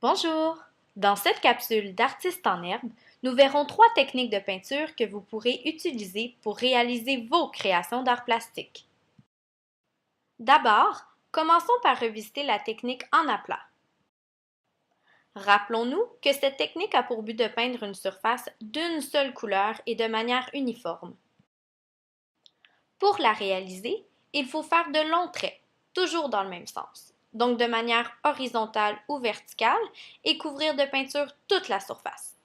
Bonjour! Dans cette capsule d'Artistes en herbe, nous verrons trois techniques de peinture que vous pourrez utiliser pour réaliser vos créations d'art plastique. D'abord, commençons par revisiter la technique en aplat. Rappelons-nous que cette technique a pour but de peindre une surface d'une seule couleur et de manière uniforme. Pour la réaliser, il faut faire de longs traits, toujours dans le même sens, donc de manière horizontale ou verticale, et couvrir de peinture toute la surface.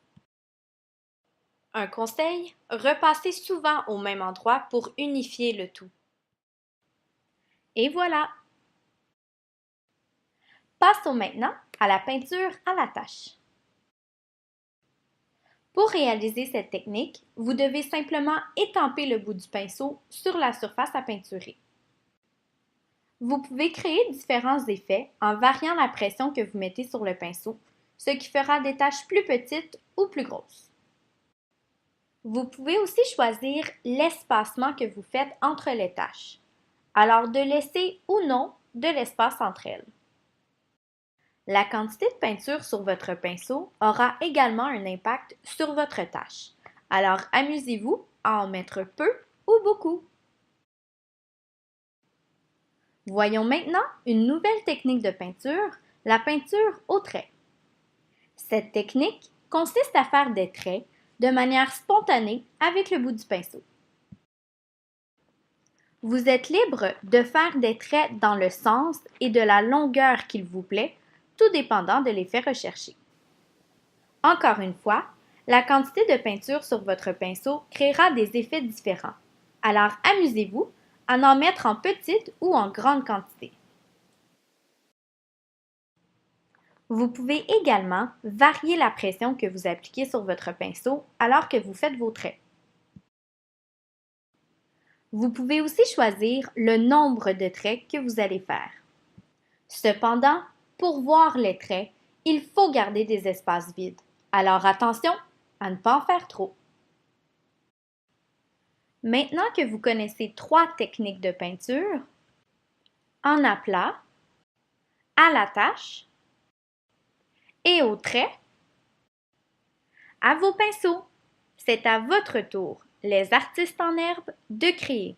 Un conseil, repassez souvent au même endroit pour unifier le tout. Et voilà! Passons maintenant à la peinture à la tâche. Pour réaliser cette technique, vous devez simplement étamper le bout du pinceau sur la surface à peinturer. Vous pouvez créer différents effets en variant la pression que vous mettez sur le pinceau, ce qui fera des taches plus petites ou plus grosses. Vous pouvez aussi choisir l'espacement que vous faites entre les taches, alors de laisser ou non de l'espace entre elles. La quantité de peinture sur votre pinceau aura également un impact sur votre tâche, alors amusez-vous à en mettre peu ou beaucoup. Voyons maintenant une nouvelle technique de peinture, la peinture au trait. Cette technique consiste à faire des traits de manière spontanée avec le bout du pinceau. Vous êtes libre de faire des traits dans le sens et de la longueur qu'il vous plaît, tout dépendant de l'effet recherché. Encore une fois, la quantité de peinture sur votre pinceau créera des effets différents. Alors amusez-vous à en mettre en petite ou en grande quantité. Vous pouvez également varier la pression que vous appliquez sur votre pinceau alors que vous faites vos traits. Vous pouvez aussi choisir le nombre de traits que vous allez faire. Cependant, pour voir les traits, il faut garder des espaces vides. Alors attention à ne pas en faire trop. Maintenant que vous connaissez trois techniques de peinture, en aplat, à la tâche et au trait, à vos pinceaux, c'est à votre tour, les artistes en herbe, de créer.